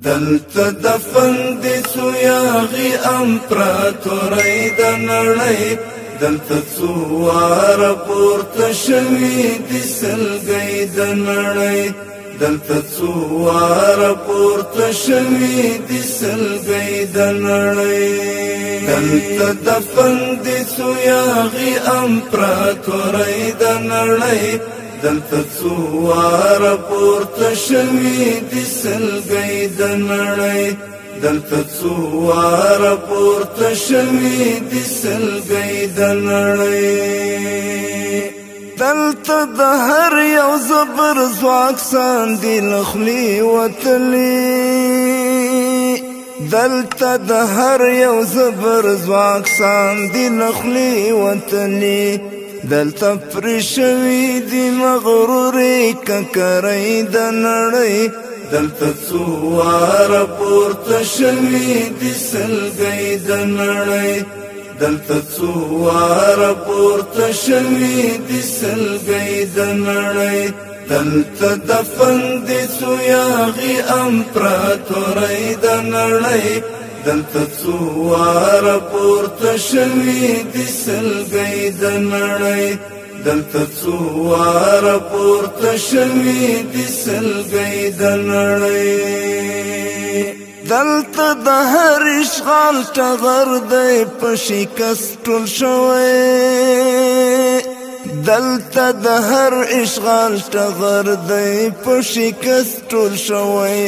دلته دفن دي سو یاغي امپراتورۍ د نړۍ دلته څو واره پورته شوي دي سلګۍ د نړۍ دلته څو واره پورته شوي دي سلګۍ د نړۍ دلته دفن دي سو یاغي امپراتورۍ د نړۍ دلته څو واره پورته شوي دي سلګۍ د نړۍ دلته څو واره پورته شوي دي سلګۍ د نړۍ دلته د هر یو زبر ځواک ساندې له خولې وتلي دلته د هر یو زبر ځواک ساندې له خولې وتلي دلته پرې شوي دي مغرورې ککرۍ د نړۍ دلته څو واره پورته شوي دي سلګۍ د نړۍ دلته څو واره پورته شوي دي سلګۍ د نړۍ دلته دفن دي څو یاغي امپراتورۍ د نړۍ دلته څو واره پورته شوي دي سلګۍ د نړۍ دلته څو واره پورته شوي دي سلګۍ د نړۍ دلته د هر اشغال ټغر دی په شکست ټول شوی دلته د هر اشغال ټغر دی په شکست ټول شوی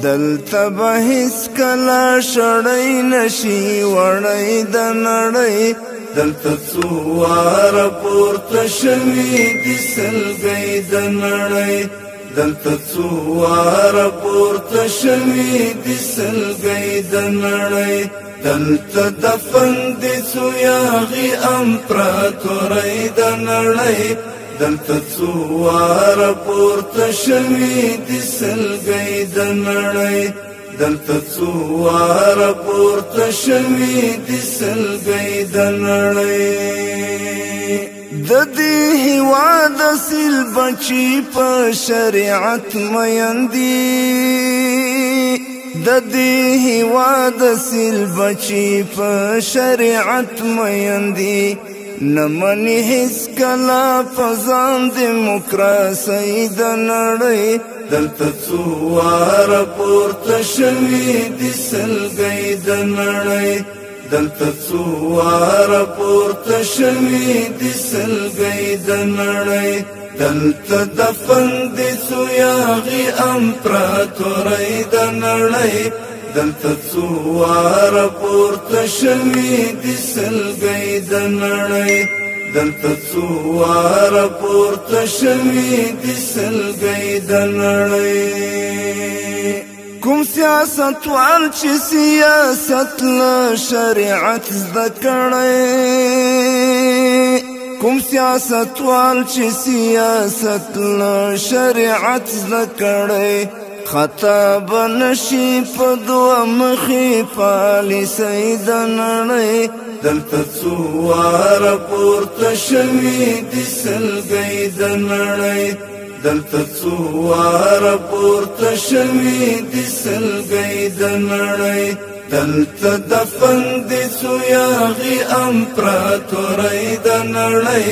دلته به هیڅکله شړی نشي وړی د نړۍ دلته څو واره پورته شوي دي سلګۍ د نړۍ دلته څو واره پورته شوي دي سلګۍ د نړۍ دلته دفن دي څو یاغي امپراتورۍ د نړۍ دلته څو واره پورته شوي دي سلګۍ د نړۍ دلته څو واره پورته شوي دي سلګۍ د نړۍ د دې هېواد اصیل بچي په شریعت مین دي د دې هېواد اصیل بچي په شریعت مین دي نه مني هېڅکله په ځان دیموکراسۍ د نړۍ دلته څو واره پورته شوي دي سلګۍ د نړۍ دلته څو واره پورته شوي دي سلګۍ د نړۍ دلته دفن دي څو یاغي امپراتورۍ د نړۍ دلته څو واره پورته شوي دي سلګۍ د نړۍ دلته څو واره پورته شوي دي سلګۍ د نړۍ کوم سیاستوال چې سیاست له شریعت زده کړی کوم سیاستوال چې سیاست له شریعت زده کړی خطا به نشي په دوه مخې پالیسۍ د نړۍ دلته څو واره پورته شوي دي سلګۍ د نړۍ دلته څو واره پورته شوي دي سلګۍ د نړۍ دلته دفن دي څو یاغي امپراتورۍ د نړۍ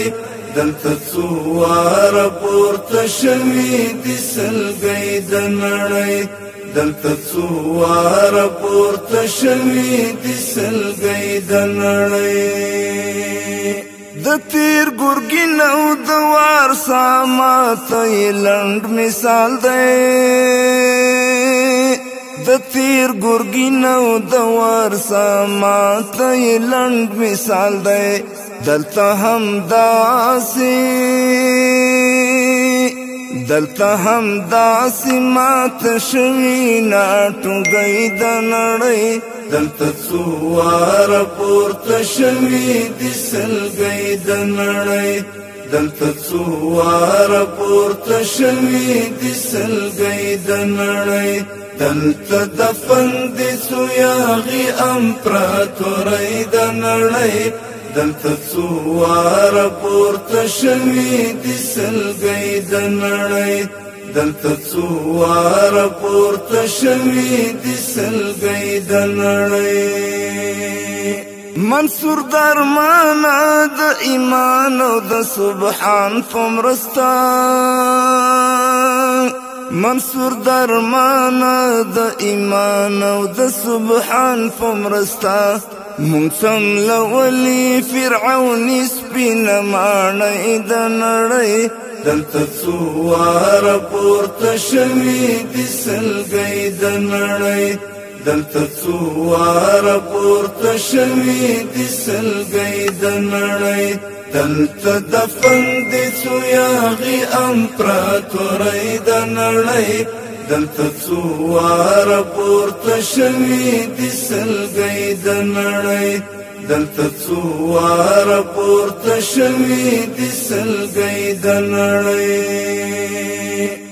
دلته څو واره پورته شوي دي سلګۍ د نړۍ دلته څو واره پورته شوي دي سلګۍ د نړۍ د تیر ګرګین او د وار ساماته یې لنډ مثال دی د تیر ګرګین او د وار ساماته یې لنډ مثال دی دلته هم داسې ماته شوي ناټوګۍ د نړۍ دلته څو واره پورته شوي دي سلګۍ د نړۍ دلته څو واره پورته شوي دي سلګۍ د نړۍ دلته دفن دي څو یاغي امپراتورۍ د نړۍ دلته څو واره پورته شوي دي سلګۍ د نړۍ دلته څو واره پورته شوي دي سلګۍ د نړۍ منصور درمانه د ایمان او د سبحان په مرسته منصور درمانه د ایمان او د سبحان په مرسته مونږ سملولي فرعوني سپینه ماڼۍ د نړۍ دلته څو واره پورته شوي دي سلګۍ د نړۍ دلته څو واره پورته شوي دي سلګۍ د نړۍ دلته دفن دي څو یاغي امپراتورۍ د نړۍ دلته څو واره پورته شوي دي سلګۍ د نړۍ دلته څو واره پورته شوي دي سلګۍ د نړۍ